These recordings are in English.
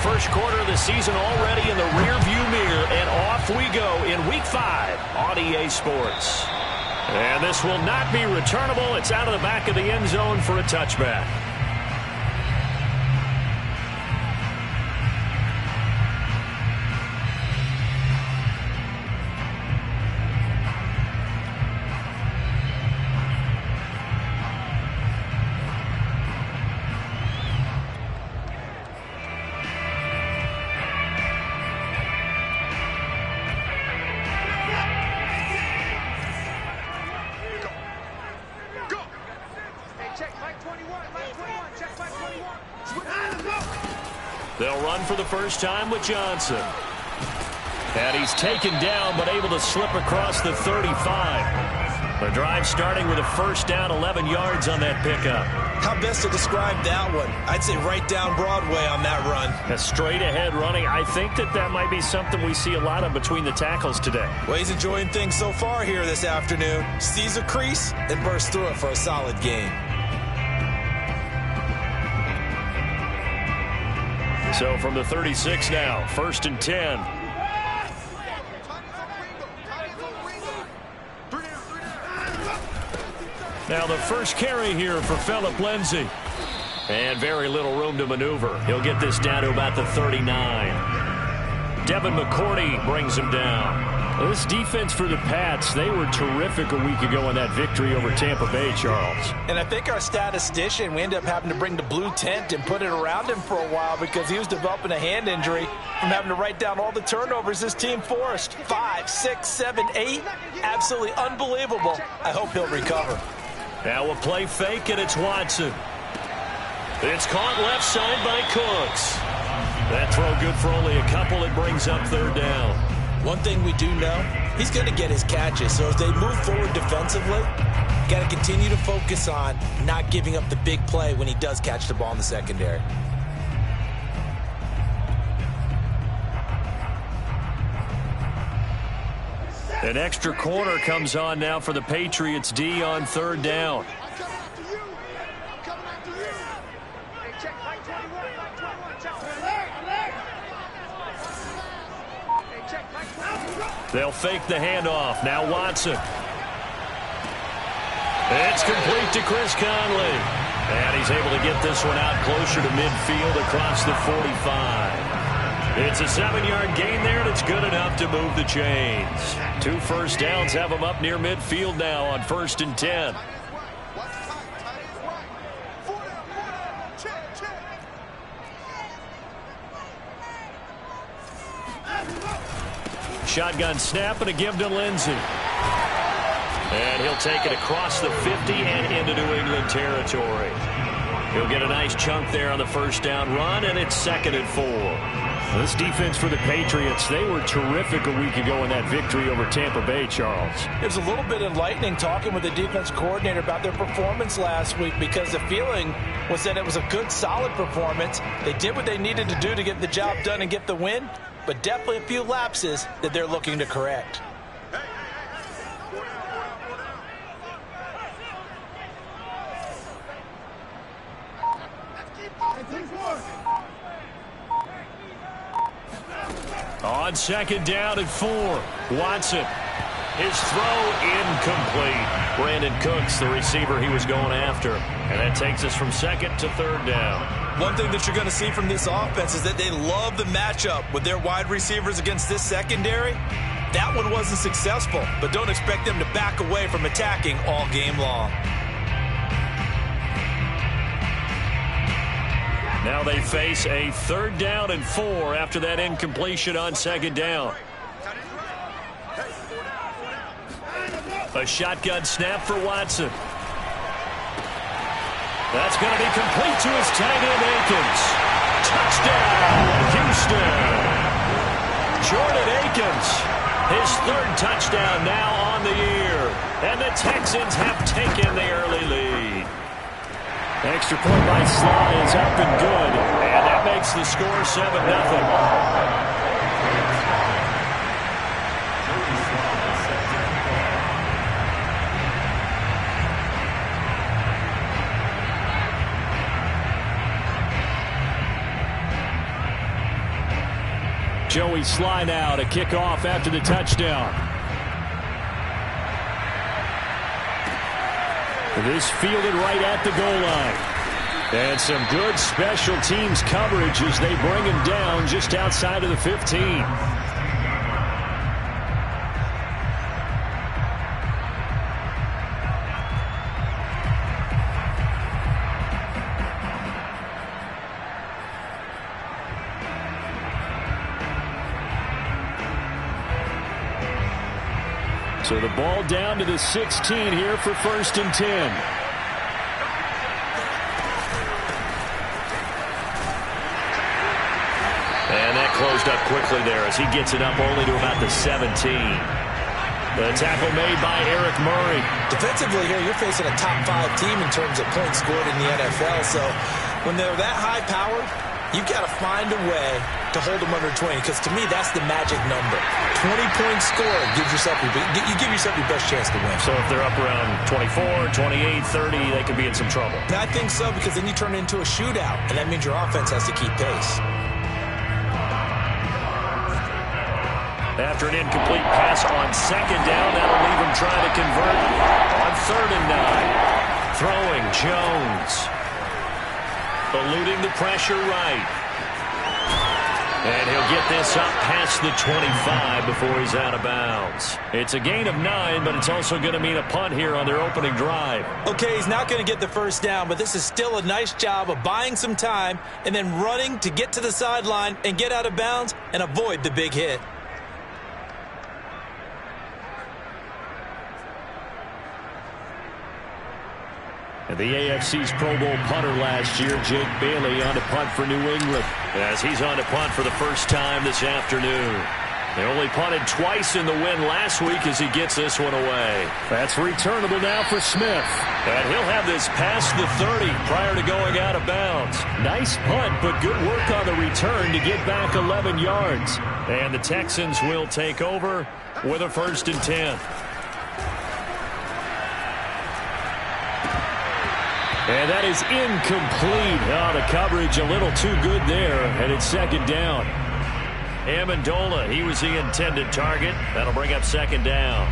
First quarter of the season already in the rearview mirror, and off we go in Week 5 on EA Sports. And this will not be returnable. It's out of the back of the end zone for a touchback. They'll run for the first time with Johnson. And he's taken down, but able to slip across the 35. The drive starting with a first down, 11 yards on that pickup. How best to describe that one? I'd say right down Broadway on that run. A straight ahead running. I think that might be something we see a lot of between the tackles today. Well, he's enjoying things so far here this afternoon. Sees a crease and bursts through it for a solid gain. So from the 36 now, 1st and 10. Now the first carry here for Phillip Lindsay. And very little room to maneuver. He'll get this down to about the 39. Devin McCourty brings him down. This defense for the Pats, they were terrific a week ago in that victory over Tampa Bay, Charles. And I think our statistician, we ended up having to bring the blue tent and put it around him for a while because he was developing a hand injury from having to write down all the turnovers this team forced. 5, 6, 7, 8. Absolutely unbelievable. I hope he'll recover. Now a play fake, and it's Watson. It's caught left side by Cooks. That throw good for only a couple. It brings up 3rd down. One thing we do know, he's going to get his catches. So as they move forward defensively, got to continue to focus on not giving up the big play when he does catch the ball in the secondary. An extra corner comes on now for the Patriots D on 3rd down. They'll fake the handoff. Now Watson. It's complete to Chris Conley. And he's able to get this one out closer to midfield across the 45. It's a 7-yard gain there, and it's good enough to move the chains. 2 first downs have them up near midfield now on 1st and 10. Shotgun snap and a give to Lindsay. And he'll take it across the 50 and into New England territory. He'll get a nice chunk there on the first down run, and it's 2nd and 4. This defense for the Patriots, they were terrific a week ago in that victory over Tampa Bay, Charles. It was a little bit enlightening talking with the defense coordinator about their performance last week because the feeling was that it was a good, solid performance. They did what they needed to do to get the job done and get the win, but definitely a few lapses that they're looking to correct. On 2nd down and 4, Watson. His throw incomplete. Brandon Cooks, the receiver he was going after. And that takes us from 2nd to 3rd down. One thing that you're going to see from this offense is that they love the matchup with their wide receivers against this secondary. That one wasn't successful, but don't expect them to back away from attacking all game long. Now they face a 3rd down and 4 after that incompletion on 2nd down. A shotgun snap for Watson. That's going to be complete to his tight end, Akins. Touchdown, Houston. Jordan Akins, his 3rd touchdown now on the year. And the Texans have taken the early lead. Extra point by Sly is up and good. And that makes the score 7-0. Joey Sly now to kick off after the touchdown. This fielded right at the goal line. And some good special teams coverage as they bring him down just outside of the 15. So the ball down to the 16 here for 1st and 10. And that closed up quickly there as he gets it up only to about the 17. The tackle made by Eric Murray. Defensively here, you're facing a top 5 team in terms of points scored in the NFL. So when they're that high-powered, you've got to find a way to hold them under 20, because to me, that's the magic number. 20-point score gives yourself you give yourself your best chance to win. So if they're up around 24, 28, 30, they could be in some trouble. And I think so, because then you turn it into a shootout, and that means your offense has to keep pace. After an incomplete pass on 2nd down, that'll leave him trying to convert on 3rd and 9. Throwing Jones. Eluding the pressure right. And he'll get this up past the 25 before he's out of bounds. It's a gain of 9, but it's also going to mean a punt here on their opening drive. Okay, he's not going to get the 1st down, but this is still a nice job of buying some time and then running to get to the sideline and get out of bounds and avoid the big hit. And the AFC's Pro Bowl punter last year, Jake Bailey, on to punt for New England, as he's on to punt for the first time this afternoon. They only punted twice in the win last week as he gets this one away. That's returnable now for Smith. And he'll have this past the 30 prior to going out of bounds. Nice punt, but good work on the return to get back 11 yards. And the Texans will take over with a 1st and 10. And that is incomplete. Oh, the coverage a little too good there, and it's 2nd down. Amendola, he was the intended target. That'll bring up 2nd down.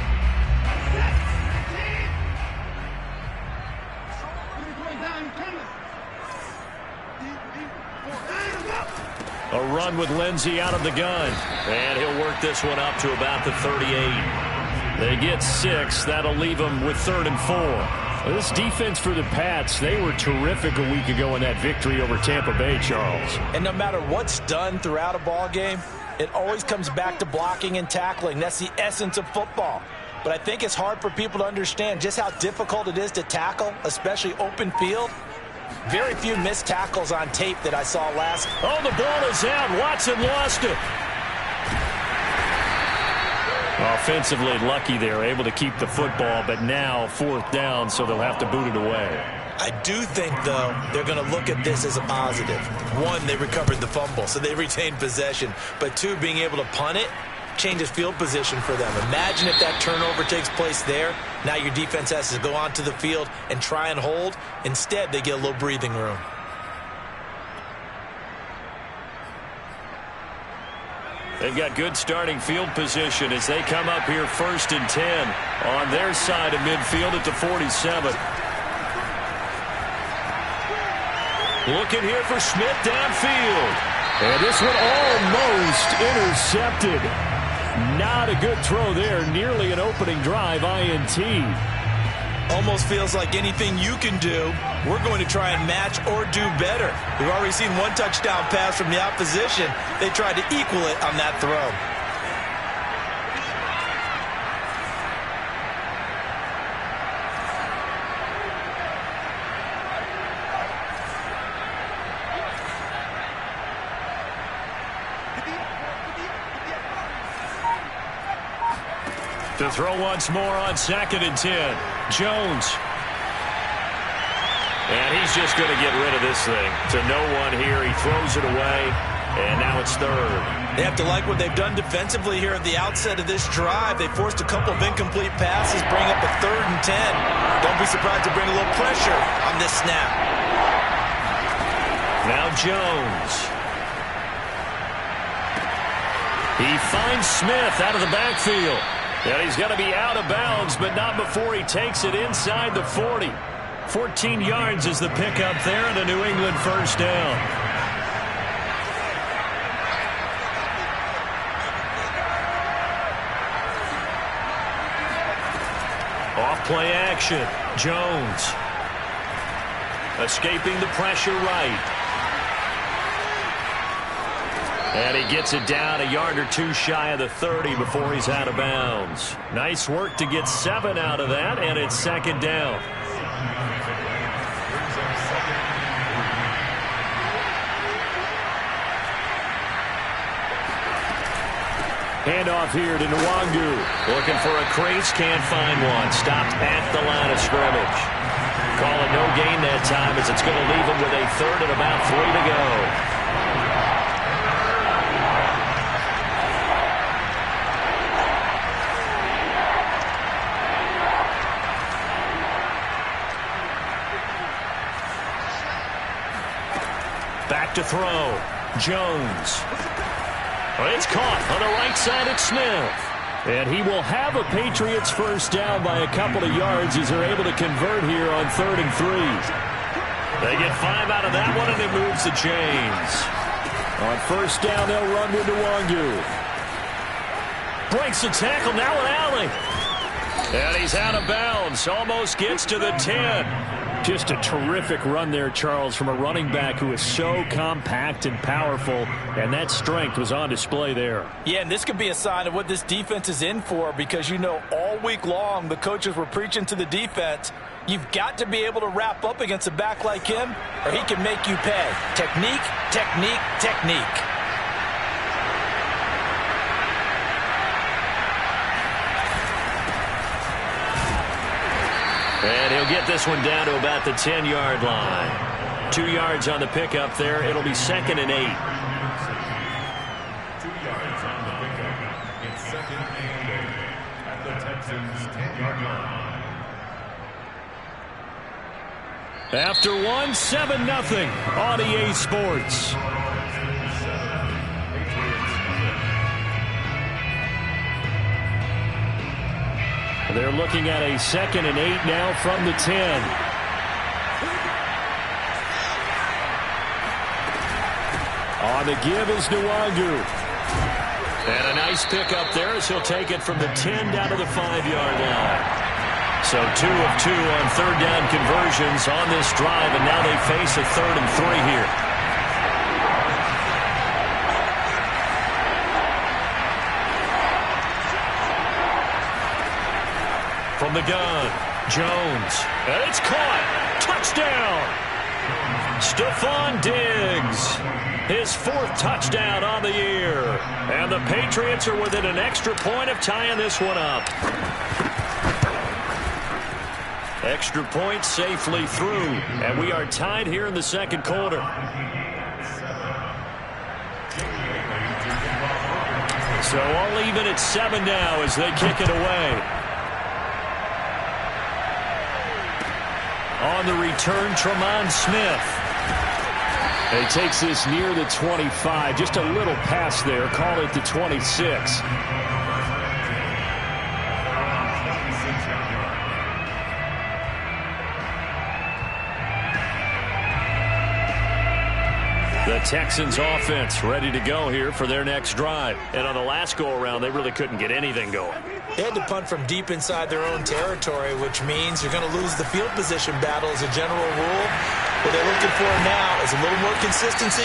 A run with Lindsey out of the gun. And he'll work this one up to about the 38. They get 6. That'll leave them with 3rd and 4. This defense for the Pats, they were terrific a week ago in that victory over Tampa Bay, Charles. And no matter what's done throughout a ball game, it always comes back to blocking and tackling. That's the essence of football. But I think it's hard for people to understand just how difficult it is to tackle, especially open field. Very few missed tackles on tape that I saw last. Oh, the ball is out. Watson lost it. Offensively lucky they're able to keep the football, but now 4th down, so they'll have to boot it away. I do think, though, they're going to look at this as a positive. 1, they recovered the fumble, so they retained possession. But 2, being able to punt it changes field position for them. Imagine if that turnover takes place there. Now your defense has to go onto the field and try and hold. Instead, they get a little breathing room. They've got good starting field position as they come up here 1st and 10 on their side of midfield at the 47. Looking here for Smith downfield. And this one almost intercepted. Not a good throw there. Nearly an opening drive INT. Almost feels like anything you can do, we're going to try and match or do better. We've already seen 1 touchdown pass from the opposition. They tried to equal it on that throw. To throw once more on 2nd and 10. Jones. And he's just going to get rid of this thing. To no one here. He throws it away. And now it's 3rd. They have to like what they've done defensively here at the outset of this drive. They forced a couple of incomplete passes, bring up a 3rd and 10. Don't be surprised to bring a little pressure on this snap. Now Jones. He finds Smith out of the backfield. And he's going to be out of bounds, but not before he takes it inside the 40. 14 yards is the pickup there, and a New England first down. Off play action. Jones. Escaping the pressure right. And he gets it down a yard or two shy of the 30 before he's out of bounds. Nice work to get 7 out of that, and it's second down. Handoff here to Nwangu. Looking for a crease, can't find one. Stopped at the line of scrimmage. Call it no gain that time as it's going to leave him with a third and about 3 to go. Back to throw. Jones. It's caught on the right side of Smith. And he will have a Patriots first down by a couple of yards as they're able to convert here on 3rd and 3. They get 5 out of that one, and it moves the chains. On first down, they'll run with Nwangu. Breaks the tackle, now with Alley. And he's out of bounds. Almost gets to the 10. Just a terrific run there, Charles, from a running back who is so compact and powerful, and that strength was on display there. Yeah, and this could be a sign of what this defense is in for, because, you know, all week long the coaches were preaching to the defense, you've got to be able to wrap up against a back like him, or he can make you pay. Technique, technique, technique. And he'll get this one down to about the 10-yard line. 2 yards on the pickup there. It'll be 2nd and 8. 2 yards on the pickup. It's 2nd and 8 at the Texans' 10-yard line. After 1, 7-0 on EA Sports. They're looking at a 2nd and 8 now from the 10. On the give is Nwangu. And a nice pickup there as he'll take it from the 10 down to the 5-yard line. So 2 of 2 on 3rd down conversions on this drive, and now they face a 3rd and 3 here. From the gun, Jones. And it's caught. Touchdown. Stephon Diggs. His 4th touchdown on the year. And the Patriots are within an extra point of tying this one up. Extra point safely through. And we are tied here in the 2nd quarter. So all even at 7 now as they kick it away. On the return, Tremont Smith. He takes this near the 25. Just a little pass there. Call it the 26. The Texans offense ready to go here for their next drive. And on the last go-around, they really couldn't get anything going. They had to punt from deep inside their own territory, which means you're going to lose the field position battle as a general rule. What they're looking for now is a little more consistency,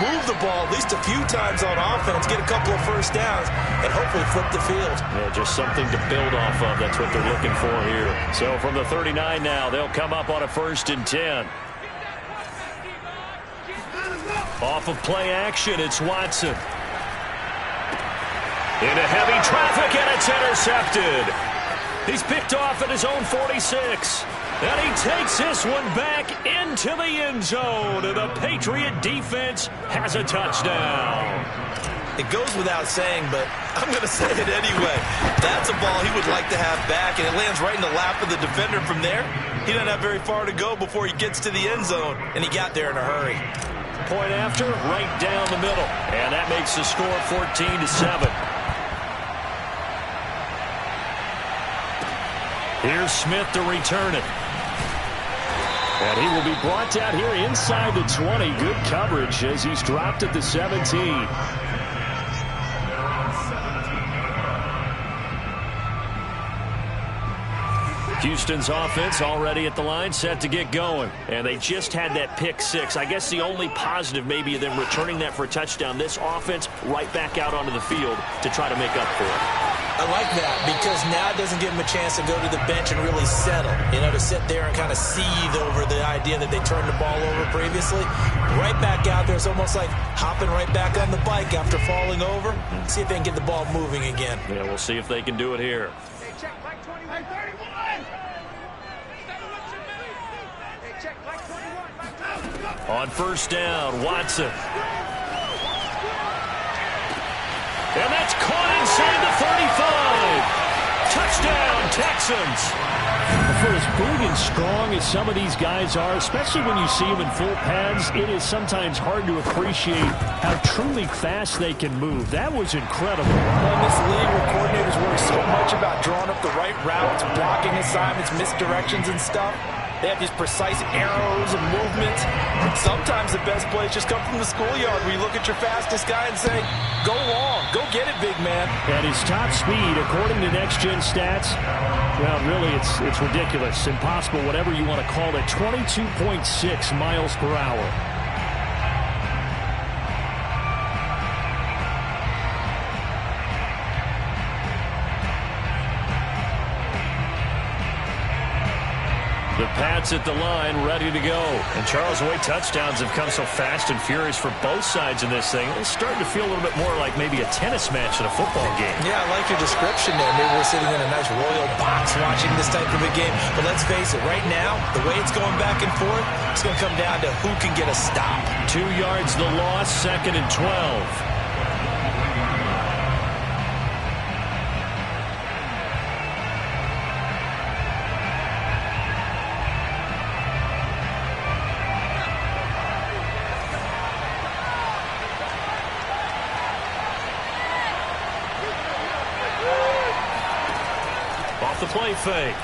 move the ball at least a few times on offense, get a couple of first downs, and hopefully flip the field. Yeah, just something to build off of. That's what they're looking for here. So from the 39 now, they'll come up on a 1st and 10. Off of play action, it's Watson. Into heavy traffic, and it's intercepted. He's picked off at his own 46. And he takes this one back into the end zone. And the Patriot defense has a touchdown. It goes without saying, but I'm going to say it anyway. That's a ball he would like to have back, and it lands right in the lap of the defender from there. He doesn't have very far to go before he gets to the end zone, and he got there in a hurry. point after, right down the middle. And that makes the score 14-7. Here's Smith to return it. And he will be brought down here inside the 20. Good coverage as he's dropped at the 17. Houston's offense already at the line, set to get going. And they just had that pick six. I guess the only positive maybe of them returning that for a touchdown. This offense right back out onto the field to try to make up for it. I like that because now it doesn't give them a chance to go to the bench and really settle. You know, to sit there and kind of seethe over the idea that they turned the ball over previously. Right back out there. It's almost like hopping right back on the bike after falling over. See if they can get the ball moving again. Yeah, we'll see if they can do it here. On first down, Watson. And that's caught inside the 35. Touchdown, Texans. For as big and strong as some of these guys are, especially when you see them in full pads, it is sometimes hard to appreciate how truly fast they can move. That was incredible. Well, in this league where coordinators worry so much about drawing up the right routes, blocking assignments, misdirections and stuff, they have these precise arrows and movements. And sometimes the best plays just come from the schoolyard where you look at your fastest guy and say, go long, go get it, big man. At his top speed, according to Next Gen Stats, well, really, it's ridiculous, impossible, whatever you want to call it, 22.6 miles per hour. The Pats at the line, ready to go. And Charles, the way touchdowns have come so fast and furious for both sides in this thing, it's starting to feel a little bit more like maybe a tennis match in a football game. Yeah, I like your description there. Maybe we're sitting in a nice royal box watching this type of a game. But let's face it, right now, the way it's going back and forth, it's going to come down to who can get a stop. 2 yards the loss, 2nd and 12. The play fake.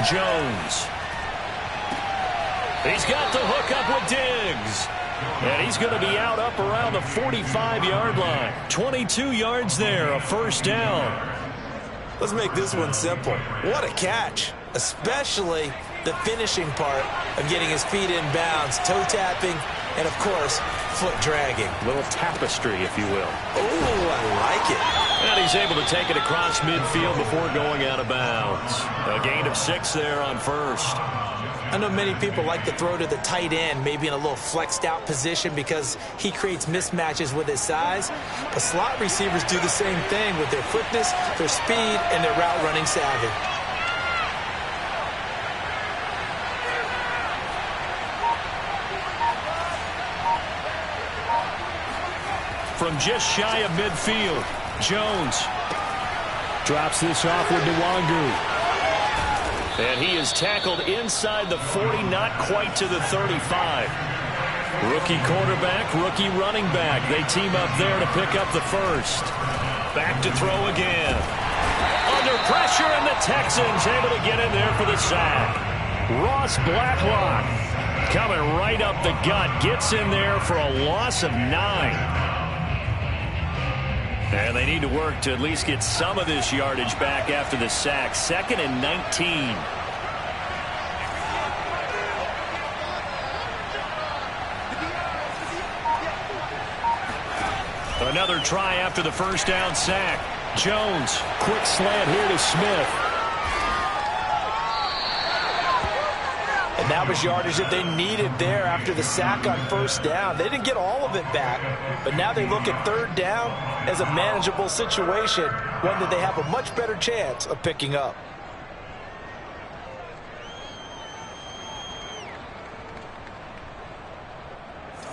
Jones. He's got the hook up with Diggs. And he's going to be out up around the 45-yard line. 22 yards there, a first down. Let's make this one simple. What a catch, especially the finishing part of getting his feet in bounds, toe tapping, and, of course, foot dragging. A little tapestry, if you will. Oh, I like it. And he's able to take it across midfield before going out of bounds. A gain of 6 there on first. I know many people like to throw to the tight end, maybe in a little flexed out position because he creates mismatches with his size. But slot receivers do the same thing with their quickness, their speed, and their route running savvy. From just shy of midfield, Jones Drops this off with Nwangu. And he is tackled inside the 40, not quite to the 35. Rookie quarterback, rookie running back. They team up there to pick up the first. Back to throw again. Under pressure, and the Texans able to get in there for the sack. Ross Blacklock coming right up the gut. Gets in there for a loss of 9. And they need to work to at least get some of this yardage back after the sack. 2nd and 19. Another try after the first down sack. Jones, quick slant here to Smith. And that was yardage that they needed there after the sack on first down. They didn't get all of it back, but now they look at third down as a manageable situation, one that they have a much better chance of picking up.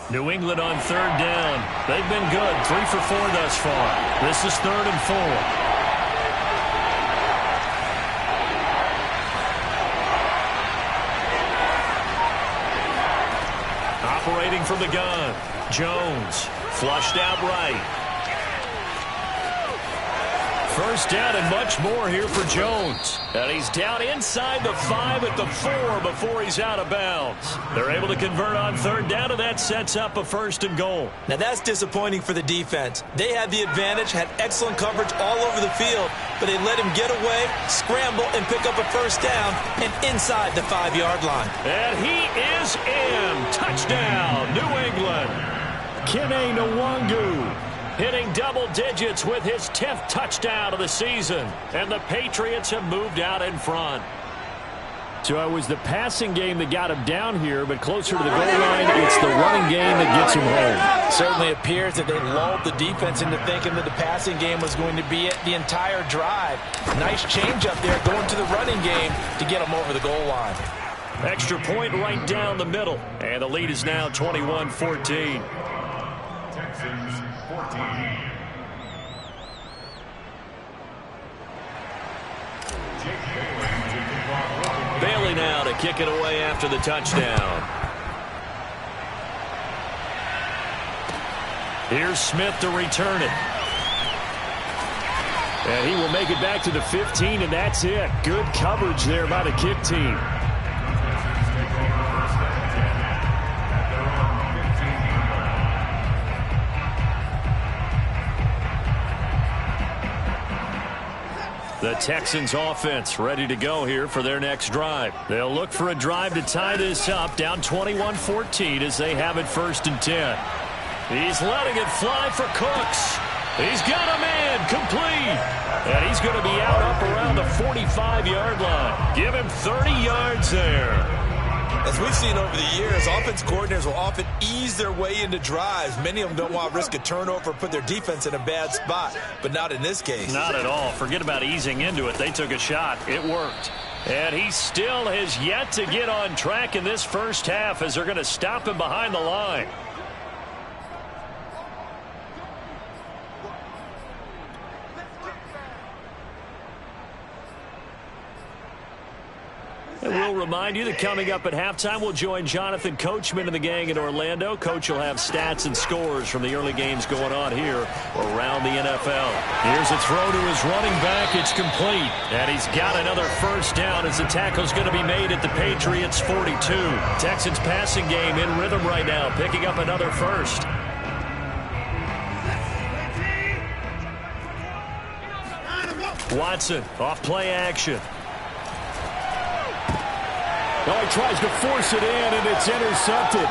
New England on third down. They've been good. 3 for 4 thus far. This is 3rd and 4. Operating receiving from the gun. Jones flushed out right. First down and much more here for Jones. And he's down inside the 5 at the 4 before he's out of bounds. They're able to convert on third down, and that sets up a 1st and goal. Now that's disappointing for the defense. They had the advantage, had excellent coverage all over the field, but they let him get away, scramble, and pick up a 1st down and inside the 5-yard line. And he is in. Touchdown, New England. Kene Nwangu hitting double digits with his 10th touchdown of the season. And the Patriots have moved out in front. So it was the passing game that got him down here, but closer to the goal line, it's the running game that gets him home. Certainly appears that they lulled the defense into thinking that the passing game was going to be it the entire drive. Nice change up there going to the running game to get them over the goal line. Extra point right down the middle. And the lead is now 21-14. Texans 14. Bailey now to kick it away after the touchdown. Here's Smith to return it. And he will make it back to the 15, and that's it. Good coverage there by the kick team. The Texans offense ready to go here for their next drive. They'll look for a drive to tie this up, down 21-14 as they have it 1st and 10. He's letting it fly for Cooks. He's got a man complete. And he's going to be out up around the 45-yard line. Give him 30 yards there. As we've seen over the years, offense coordinators will often ease their way into drives. Many of them don't want to risk a turnover or put their defense in a bad spot, but not in this case. Not at all. Forget about easing into it. They took a shot. It worked. And he still has yet to get on track in this first half as they're going to stop him behind the line. And we'll remind you that coming up at halftime, we'll join Jonathan Coachman and the gang in Orlando. Coach will have stats and scores from the early games going on here around the NFL. Here's a throw to his running back. It's complete. And he's got another 1st down as the tackle's going to be made at the Patriots' 42. Texans passing game in rhythm right now, picking up another 1st. Watson off play action. Oh, he tries to force it in, and it's intercepted.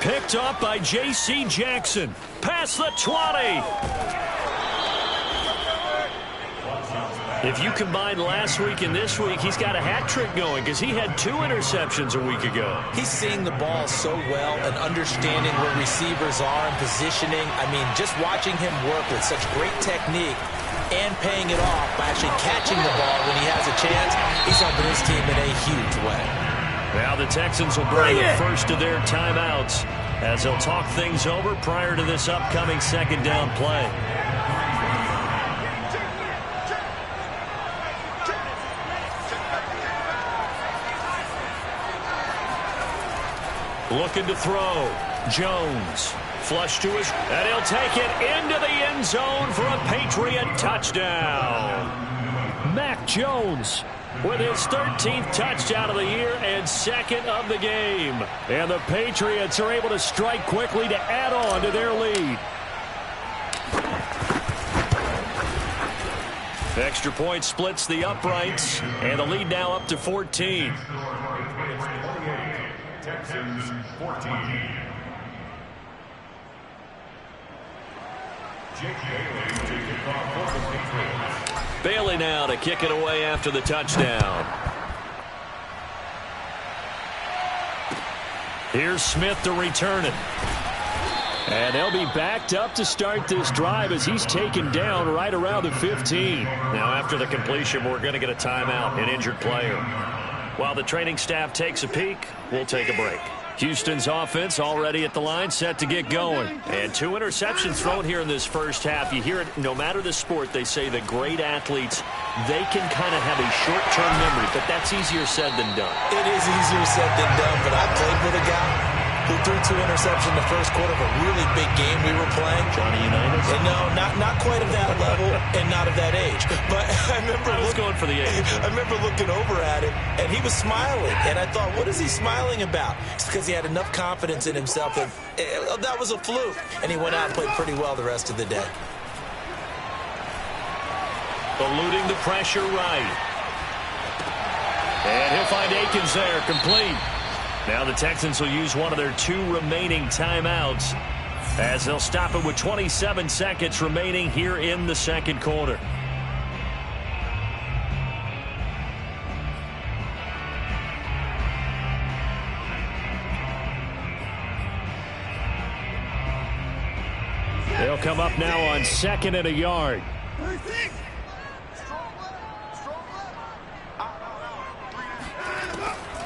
Picked up by J.C. Jackson. Past the 20. If you combine last week and this week, he's got a hat trick going because he had 2 interceptions a week ago. He's seeing the ball so well and understanding where receivers are and positioning. I mean, just watching him work with such great technique and paying it off by actually catching the ball when he has a chance, he's helping his team in a huge way. Now the Texans will bring the first of their timeouts as they'll talk things over prior to this upcoming 2nd down play. Looking to throw. Jones. Flush to his, and he'll take it into the end zone for a Patriot touchdown. Mac Jones with his 13th touchdown of the year and 2nd of the game. And the Patriots are able to strike quickly to add on to their lead. Extra point splits the uprights, and the lead now up to 14. Texans 14. Bailey now to kick it away after the touchdown. Here's Smith to return it. And they'll be backed up to start this drive as he's taken down right around the 15. Now after the completion, we're going to get a timeout, an injured player. While the training staff takes a peek, we'll take a break. Houston's offense already at the line, set to get going. And 2 interceptions thrown here in this first half. You hear it, no matter the sport, they say that great athletes, they can kind of have a short-term memory, but that's easier said than done. It is easier said than done, but I played with a guy who threw 2 interceptions in the first quarter of a really big game we were playing. Johnny Unitas? And no, not quite of that level and not of that age. But I remember going for the age. I remember looking over at him, and he was smiling. And I thought, what is he smiling about? It's because he had enough confidence in himself that that was a fluke. And he went out and played pretty well the rest of the day. Eluding the pressure right. And he'll find Akins there, complete. Now the Texans will use one of their 2 remaining timeouts as they'll stop it with 27 seconds remaining here in the second quarter. They'll come up now on 2nd and a yard.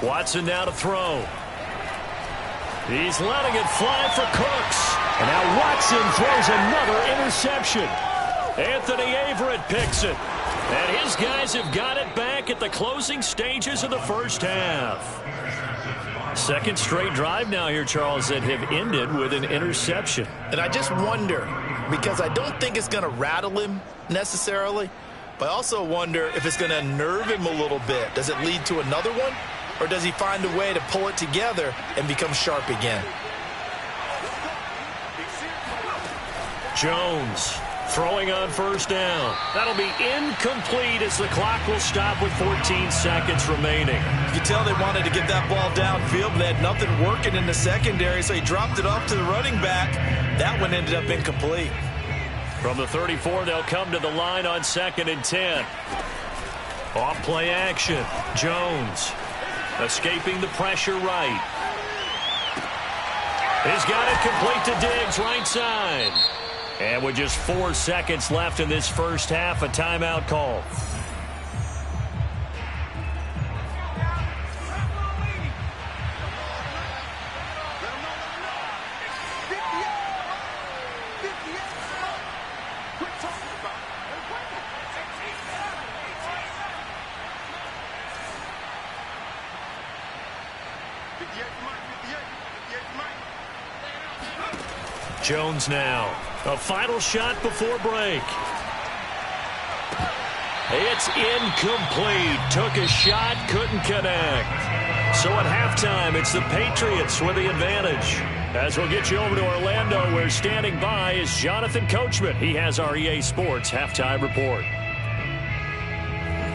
Watson now to throw. He's letting it fly for Cooks. And now Watson throws another interception. Anthony Averett picks it. And his guys have got it back at the closing stages of the first half. Second straight drive now here, Charles, that have ended with an interception. And I just wonder, because I don't think it's going to rattle him necessarily, but I also wonder if it's going to unnerve him a little bit. Does it lead to another one? Or does he find a way to pull it together and become sharp again? Jones throwing on first down. That'll be incomplete as the clock will stop with 14 seconds remaining. You can tell they wanted to get that ball downfield, but they had nothing working in the secondary, so he dropped it off to the running back. That one ended up incomplete. From the 34, they'll come to the line on 2nd and 10. Off play action. Jones escaping the pressure right. He's got it complete to Diggs, right side. And with just 4 seconds left in this first half, a timeout call. Jones now. A final shot before break. It's incomplete. Took a shot, couldn't connect. So at halftime, it's the Patriots with the advantage. As we'll get you over to Orlando, where standing by is Jonathan Coachman. He has our EA Sports halftime report.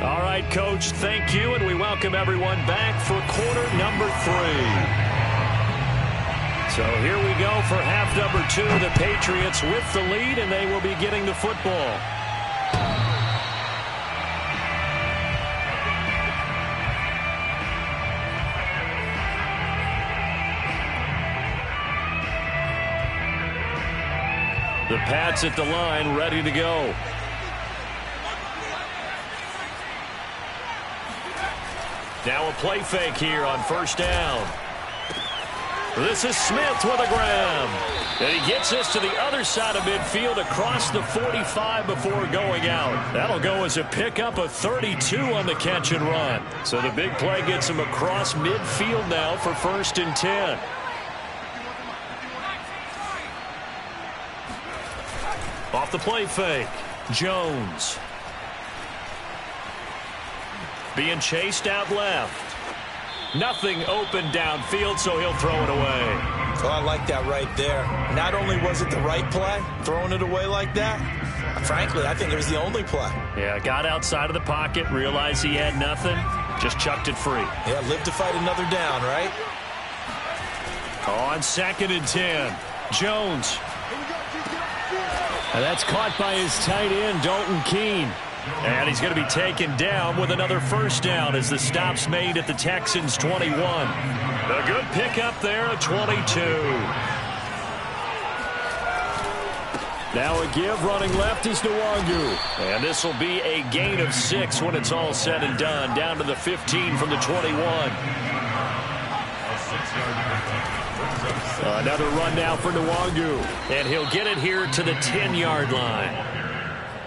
All right, Coach, thank you, and we welcome everyone back for quarter number 3. So here we go for half number 2. The Patriots with the lead, and they will be getting the football. The Pats at the line, ready to go. Now a play fake here on first down. This is Smith with a grab. And he gets us to the other side of midfield across the 45 before going out. That'll go as a pickup of 32 on the catch and run. So the big play gets him across midfield now for 1st and 10. Off the play fake, Jones. Being chased out left. Nothing open downfield, so he'll throw it away. Oh, I like that right there. Not only was it the right play, throwing it away like that, frankly, I think it was the only play. Yeah, got outside of the pocket, realized he had nothing, just chucked it free. Yeah, live to fight another down, right? On 2nd and 10, Jones. And that's caught by his tight end, Dalton Keene. And he's going to be taken down with another first down as the stop's made at the Texans' 21. A good pickup there at 22. Now a give running left is Nwangu. And this will be a gain of 6 when it's all said and done. Down to the 15 from the 21. Another run now for Nwangu. And he'll get it here to the 10-yard line.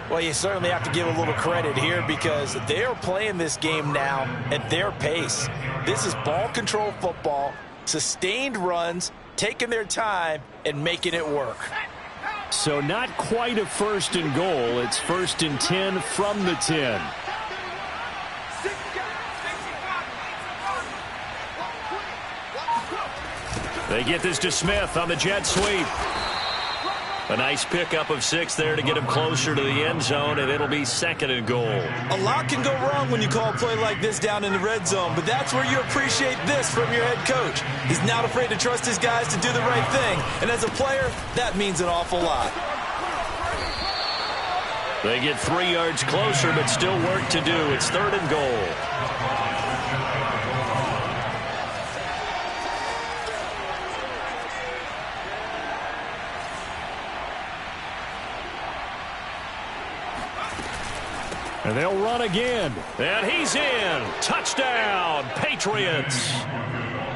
Well, you certainly have to give a little credit here because they are playing this game now at their pace. This is ball control football, sustained runs, taking their time and making it work. So not quite a 1st and goal. It's 1st and 10 from the 10. They get this to Smith on the jet sweep. A nice pickup of 6 there to get him closer to the end zone, and it'll be 2nd and goal. A lot can go wrong when you call a play like this down in the red zone, but that's where you appreciate this from your head coach. He's not afraid to trust his guys to do the right thing, and as a player, that means an awful lot. They get 3 yards closer, but still work to do. It's 3rd and goal. And they'll run again. And he's in. Touchdown, Patriots.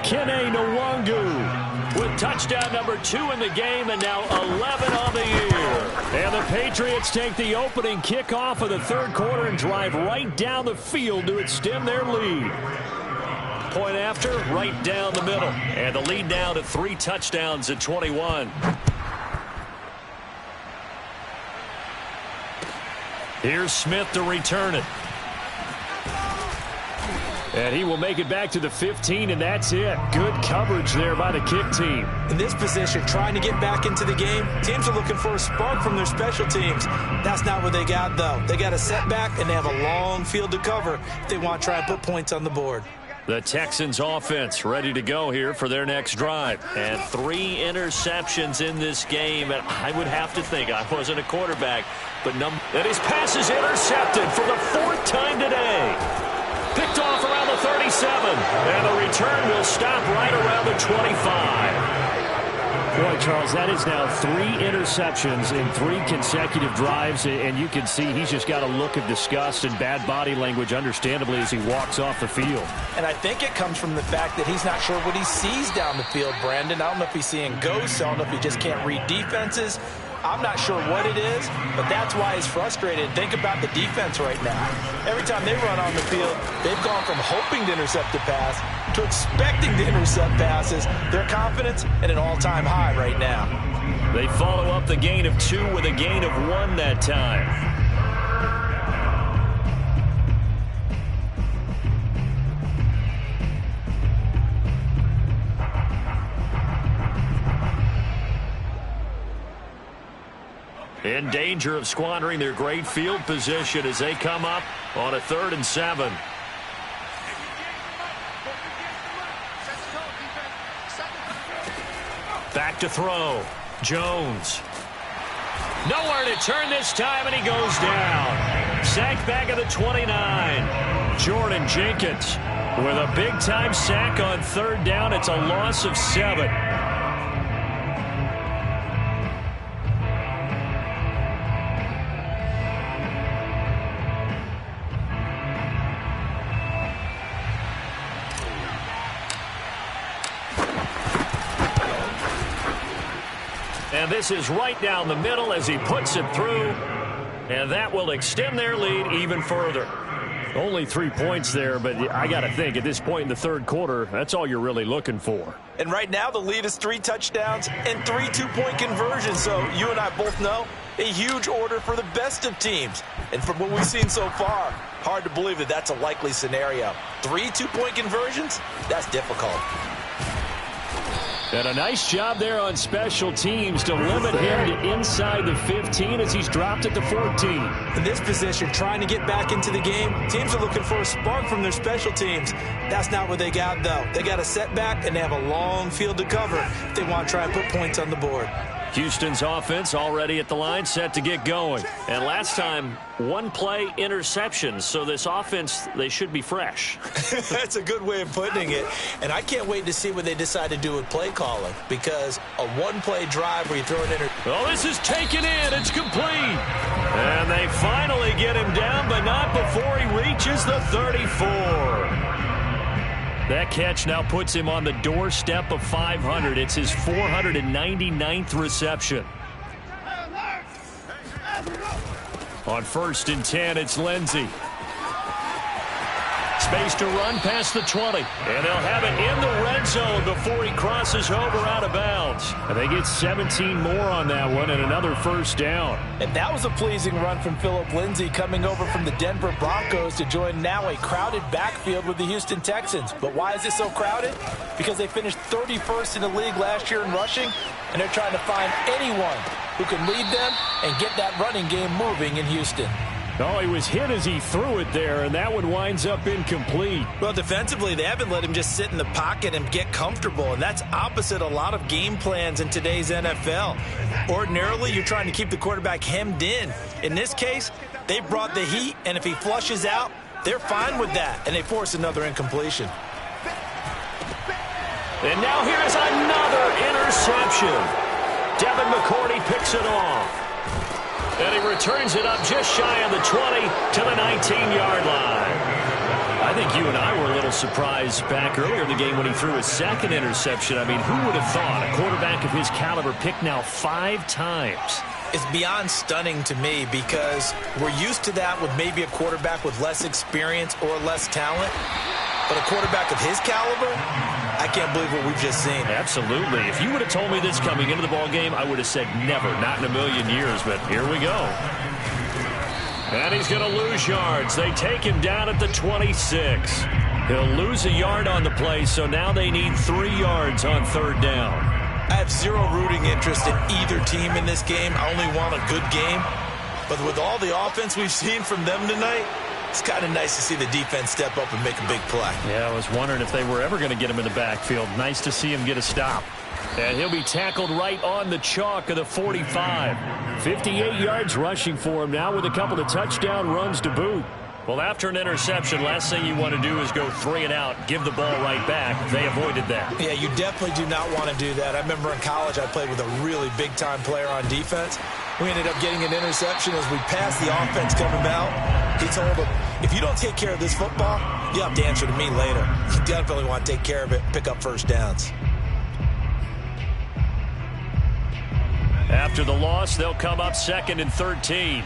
Kene Nwangu with touchdown number 2 in the game and now 11 on the year. And the Patriots take the opening kickoff of the 3rd quarter and drive right down the field to extend their lead. Point after, right down the middle. And the lead now to 3 touchdowns at 21. Here's Smith to return it. And he will make it back to the 15, and that's it. Good coverage there by the kick team. In this position, trying to get back into the game, teams are looking for a spark from their special teams. That's not what they got, though. They got a setback, and they have a long field to cover if they want to try and put points on the board. The Texans offense ready to go here for their next drive. And 3 interceptions in this game. And I would have to think, I wasn't a quarterback, but and his pass is intercepted for the 4th time today. Picked off around the 37. And the return will stop right around the 25. Boy, Charles, that is now 3 interceptions in 3 consecutive drives, and you can see he's just got a look of disgust and bad body language, understandably, as he walks off the field. And I think it comes from the fact that he's not sure what he sees down the field, Brandon. I don't know if he's seeing ghosts. I don't know if he just can't read defenses. I'm not sure what it is, but that's why he's frustrated. Think about the defense right now. Every time they run on the field, they've gone from hoping to intercept a pass to expecting to intercept passes. Their confidence at an all-time high right now. They follow up the gain of 2 with a gain of 1 that time. In danger of squandering their great field position as they come up on a 3rd and 7. Back to throw. Jones. Nowhere to turn this time, and he goes down. Sacked back at the 29. Jordan Jenkins with a big-time sack on 3rd down. It's a loss of 7. And this is right down the middle as he puts it through. And that will extend their lead even further. Only 3 points there, but I got to think at this point in the 3rd quarter, that's all you're really looking for. And right now the lead is 3 touchdowns and 3 two-point conversions. So you and I both know a huge order for the best of teams. And from what we've seen so far, hard to believe that that's a likely scenario. 3 two-point conversions? That's difficult. And a nice job there on special teams to limit him to inside the 15 as he's dropped at the 14. In this position, trying to get back into the game, teams are looking for a spark from their special teams. That's not what they got, though. They got a setback, and they have a long field to cover if they want to try and put points on the board. Houston's offense already at the line, set to get going. And last time, 1-play interceptions, so this offense, they should be fresh. That's a good way of putting it. And I can't wait to see what they decide to do with play calling, because a 1-play drive where you throw it in. Well, this is taken in. It's complete. And they finally get him down, but not before he reaches the 34. That catch now puts him on the doorstep of 500. It's his 499th reception. On 1st and 10, it's Lindsey. Space to run past the 20. And they'll have it in the red zone before he crosses over out of bounds. And they get 17 more on that one and another first down. And that was a pleasing run from Phillip Lindsay coming over from the Denver Broncos to join now a crowded backfield with the Houston Texans. But why is it so crowded? Because they finished 31st in the league last year in rushing, and they're trying to find anyone who can lead them and get that running game moving in Houston. Oh, he was hit as he threw it there, and that one winds up incomplete. Well, defensively, they haven't let him just sit in the pocket and get comfortable, and that's opposite a lot of game plans in today's NFL. Ordinarily, you're trying to keep the quarterback hemmed in. In this case, they brought the heat, and if he flushes out, they're fine with that, and they force another incompletion. And now here's another interception. Devin McCourty picks it off. And he returns it up just shy of the 20 to the 19-yard line. I think you and I were a little surprised back earlier in the game when he threw his second interception. I mean, who would have thought a quarterback of his caliber picked now 5 times? It's beyond stunning to me because we're used to that with maybe a quarterback with less experience or less talent. But a quarterback of his caliber, I can't believe what we've just seen. Absolutely. If you would have told me this coming into the ball game, I would have said never, not in a million years. But here we go. And he's going to lose yards. They take him down at the 26. He'll lose a yard on the play, so now they need 3 yards on third down. I have zero rooting interest in either team in this game. I only want a good game. But with all the offense we've seen from them tonight, it's kind of nice to see the defense step up and make a big play. Yeah, I was wondering if they were ever going to get him in the backfield. Nice to see him get a stop. And he'll be tackled right on the chalk of the 45. 58 yards rushing for him now with a couple of touchdown runs to boot. Well, after an interception, last thing you want to do is go 3 and out, give the ball right back. They avoided that. Yeah, you definitely do not want to do that. I remember in college I played with a really big-time player on defense. We ended up getting an interception as we passed the offense coming out. He told him, if you don't take care of this football, you have to answer to me later. You definitely want to take care of it, pick up first downs. After the loss, they'll come up 2nd and 13.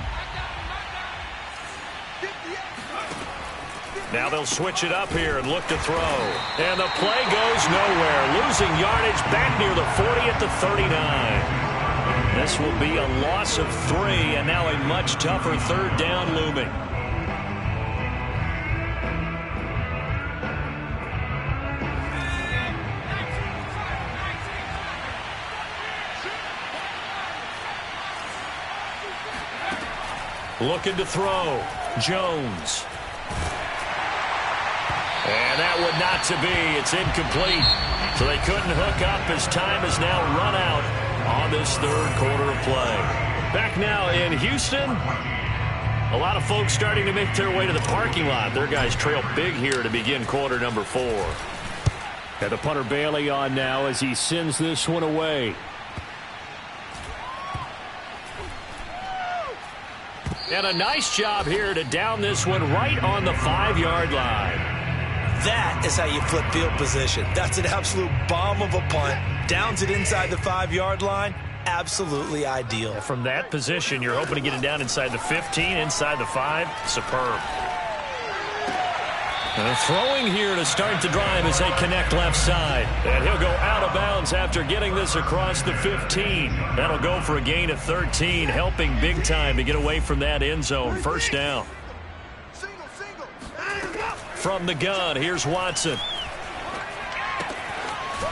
Now they'll switch it up here and look to throw. And the play goes nowhere. Losing yardage back near the 40 at the 39. This will be a loss of 3, and now a much tougher third down looming. Looking to throw. Jones. And that would not to be. It's incomplete. So they couldn't hook up as time has now run out on this third quarter of play. Back now in Houston. A lot of folks starting to make their way to the parking lot. Their guys trail big here to begin quarter number 4. Got the punter Bailey on now as he sends this one away. And a nice job here to down this one right on the 5-yard line. That is how you flip field position. That's an absolute bomb of a punt. Downs it inside the 5-yard line. Absolutely ideal. From that position, you're hoping to get it down inside the 15, inside the 5. Superb. And throwing here to start the drive as they connect left side. And he'll go out of bounds after getting this across the 15. That'll go for a gain of 13, helping big time to get away from that end zone. First down. From the gun, here's Watson.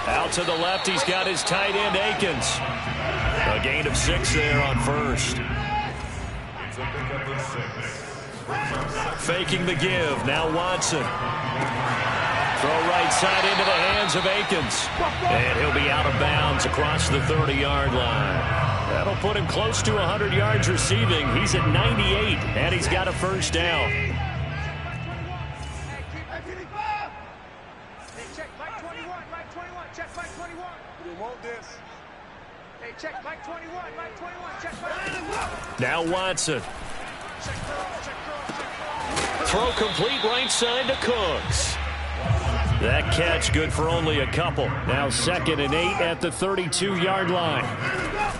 Out to the left, he's got his tight end, Akins. A gain of 6 there on first. Faking the give, now Watson. Throw right side into the hands of Akins. And he'll be out of bounds across the 30-yard line. That'll put him close to 100 yards receiving. He's at 98, and he's got a first down. Now Watson. Throw complete right side to Cooks. That catch good for only a couple. Now 2nd and 8 at the 32-yard line.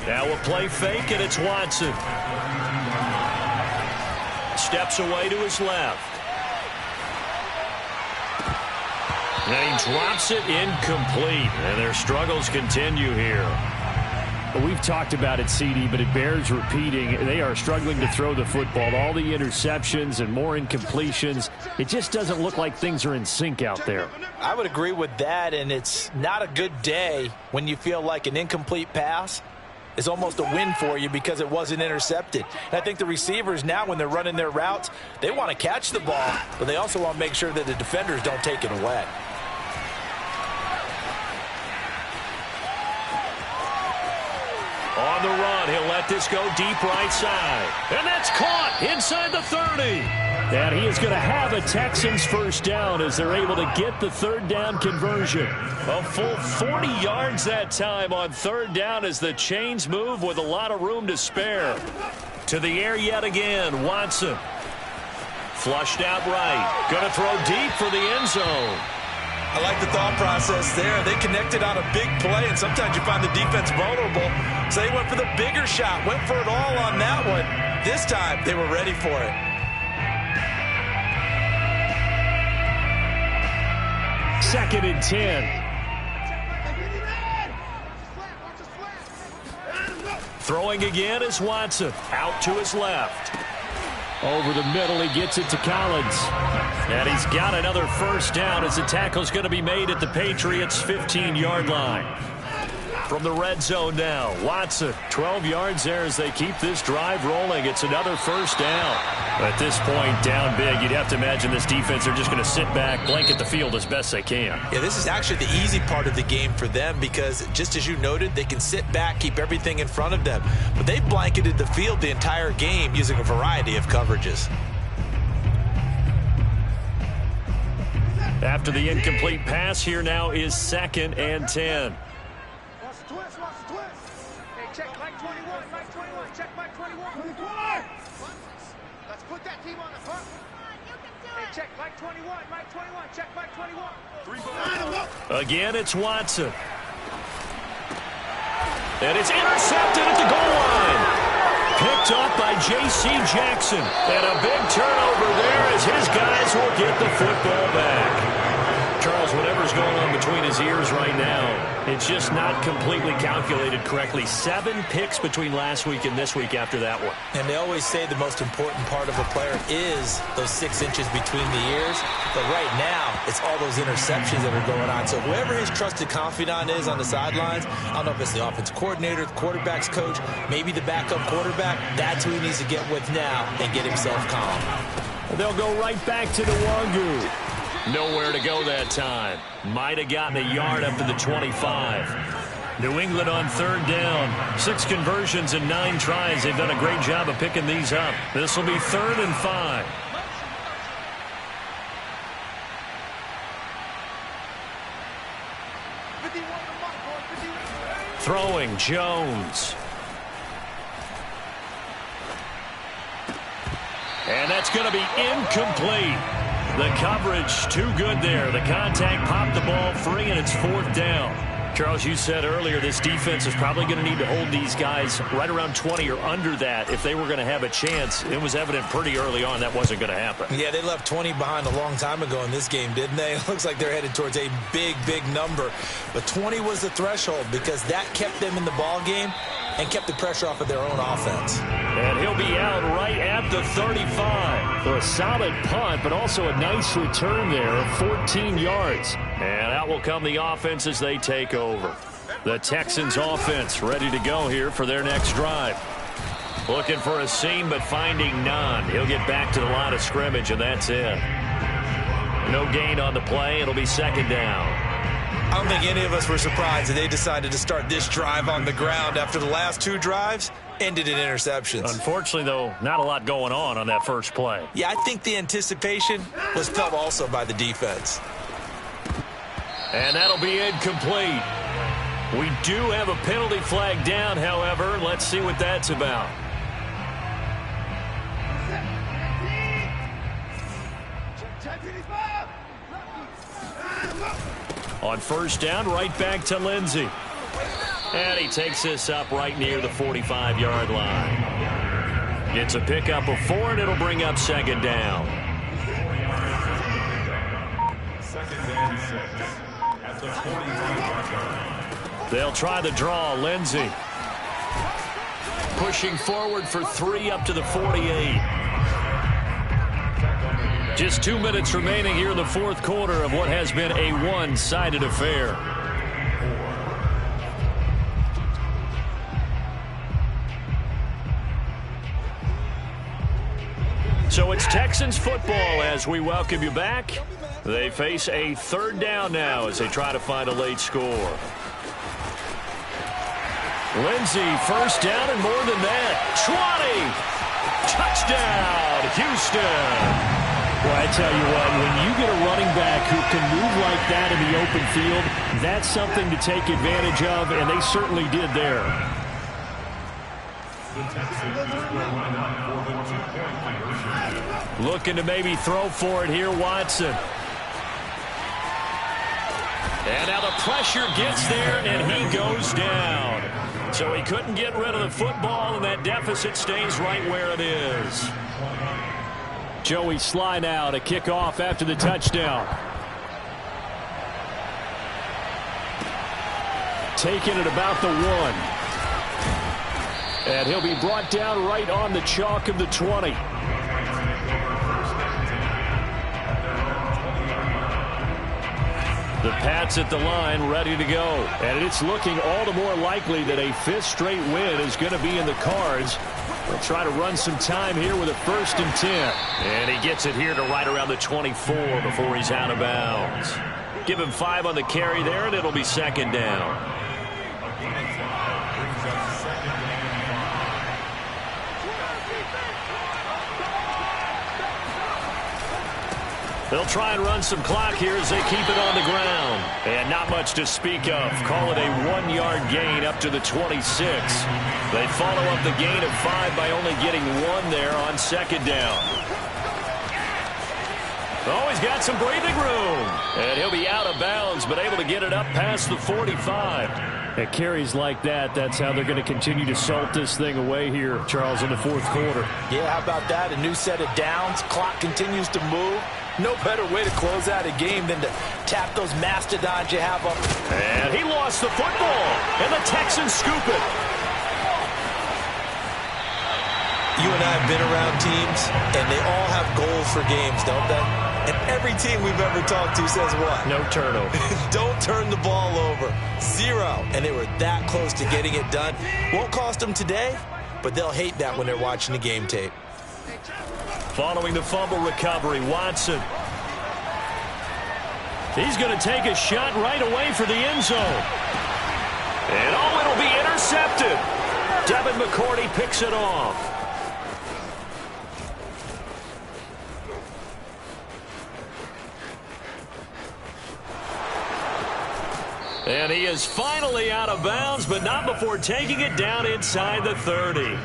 Now a play fake, and it's Watson. Steps away to his left. And he drops it incomplete. And their struggles continue here. We've talked about it, CD, but it bears repeating. They are struggling to throw the football. All the interceptions and more incompletions. It just doesn't look like things are in sync out there. I would agree with that, and it's not a good day when you feel like an incomplete pass is almost a win for you because it wasn't intercepted. And I think the receivers now, when they're running their routes, they want to catch the ball, but they also want to make sure that the defenders don't take it away. On the run, he'll let this go deep right side. And that's caught inside the 30. And he is going to have a Texans first down as they're able to get the third down conversion. A full 40 yards that time on third down as the chains move with a lot of room to spare. To the air yet again, Watson. Flushed out right. Going to throw deep for the end zone. I like the thought process there. They connected on a big play, and sometimes you find the defense vulnerable. So they went for the bigger shot, went for it all on that one. This time, they were ready for it. Second and 10. Throwing again is Watson. Out to his left. Over the middle, he gets it to Collins. And he's got another first down as the tackle's going to be made at the Patriots' 15-yard line. From the red zone now, Watson, 12 yards there as they keep this drive rolling. It's another first down. At this point, down big, you'd have to imagine this defense are just going to sit back, blanket the field as best they can. Yeah, this is actually the easy part of the game for them because, just as you noted, they can sit back, keep everything in front of them. But they blanketed the field the entire game using a variety of coverages. After the incomplete pass, here now is second and 10. Check Mike 21, Mike 21, check Mike 21. Let's put that team on the front. Hey, check Mike 21, Mike 21, check Mike 21. Again, it's Watson. And it's intercepted at the goal line. Picked up by J.C. Jackson. And a big turnover there as his guys will get the football back. Charles, whatever's going on between his ears right now, it's just not completely calculated correctly. 7 picks between last week and this week after that one. And they always say the most important part of a player is those 6 inches between the ears. But right now, it's all those interceptions that are going on. So whoever his trusted confidant is on the sidelines, I don't know if it's the offensive coordinator, the quarterback's coach, maybe the backup quarterback, that's who he needs to get with now and get himself calm. They'll go right back to the Wangu. Nowhere to go that time. Might have gotten a yard up to the 25. New England on third down. 6 conversions and 9 tries. They've done a great job of picking these up. This will be 3rd and 5. Throwing Jones. And that's going to be incomplete. The coverage too good there. The contact popped the ball free, and it's 4th down. Charles, you said earlier this defense is probably going to need to hold these guys right around 20 or under that if they were going to have a chance. It was evident pretty early on that wasn't going to happen. Yeah, they left 20 behind a long time ago in this game, didn't they? It looks like they're headed towards a big, big number. But 20 was the threshold because that kept them in the ball game and kept the pressure off of their own offense. And he'll be out right at the 35. A solid punt, but also a nice return there of 14 yards. And out will come the offense as they take over. The Texans offense ready to go here for their next drive. Looking for a seam, but finding none. He'll get back to the line of scrimmage, and that's it. No gain on the play. It'll be 2nd down. I don't think any of us were surprised that they decided to start this drive on the ground after the last 2 drives ended in interceptions. Unfortunately, though, not a lot going on that first play. Yeah, I think the anticipation was felt also by the defense. And that'll be incomplete. We do have a penalty flag down, however. Let's see what that's about. On first down, right back to Lindsey. And he takes this up right near the 45-yard line. Gets a pickup of 4, and it'll bring up 2nd down. Second and 6 at the 41-yard line. They'll try the draw. Lindsey pushing forward for 3 up to the 48. Just 2 minutes remaining here in the fourth quarter of what has been a one-sided affair. So it's Texans football as we welcome you back. They face a third down now as they try to find a late score. Lindsey, first down and more than that. 20! Touchdown, Houston! Well, I tell you what, when you get a running back who can move like that in the open field, that's something to take advantage of, and they certainly did there. The Texans will line up for the 2-point conversion. Looking to maybe throw for it here, Watson. And now the pressure gets there, and he goes down. So he couldn't get rid of the football, and that deficit stays right where it is. Joey Sly now to kick off after the touchdown. Taking it about the 1. And he'll be brought down right on the chalk of the 20. The Pats at the line, ready to go. And it's looking all the more likely that a 5th straight win is going to be in the cards. They'll try to run some time here with a 1st and 10. And he gets it here to right around the 24 before he's out of bounds. Give him 5 on the carry there, and it'll be 2nd down. They'll try and run some clock here as they keep it on the ground. And not much to speak of. Call it a 1-yard gain up to the 26. They follow up the gain of 5 by only getting 1 there on 2nd down. Oh, he's got some breathing room. And he'll be out of bounds, but able to get it up past the 45. At carries like that, that's how they're going to continue to salt this thing away here, Charles, in the fourth quarter. Yeah, how about that? A new set of downs. Clock continues to move. No better way to close out a game than to tap those mastodons you have up. And he lost the football, and the Texans scoop it. You and I have been around teams, and they all have goals for games, don't they? And every team we've ever talked to says what? No turnover. Don't turn the ball over. 0. And they were that close to getting it done. Won't cost them today, but they'll hate that when they're watching the game tape. Following the fumble recovery, Watson. He's going to take a shot right away for the end zone. And oh, it'll be intercepted. Devin McCourty picks it off. And he is finally out of bounds, but not before taking it down inside the 30.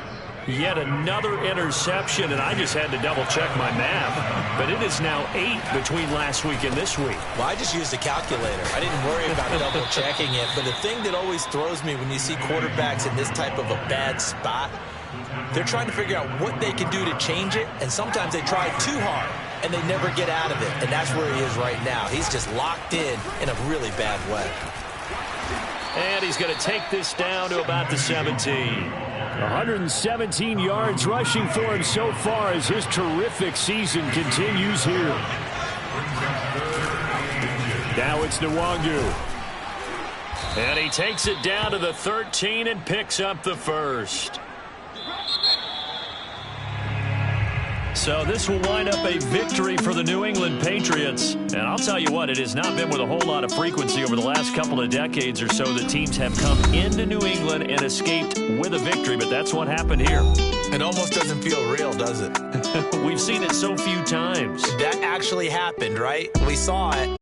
Yet another interception, and I just had to double-check my math. But it is now 8 between last week and this week. Well, I just used a calculator. I didn't worry about double-checking it. But the thing that always throws me when you see quarterbacks in this type of a bad spot, they're trying to figure out what they can do to change it, and sometimes they try too hard, and they never get out of it. And that's where he is right now. He's just locked in a really bad way. And he's going to take this down to about the 17. 117 yards rushing for him so far as his terrific season continues here. Now it's Nwangu. And he takes it down to the 13 and picks up the 1st. So this will wind up a victory for the New England Patriots. And I'll tell you what, it has not been with a whole lot of frequency over the last couple of decades or so that teams have come into New England and escaped with a victory. But that's what happened here. It almost doesn't feel real, does it? We've seen it so few times. That actually happened, right? We saw it.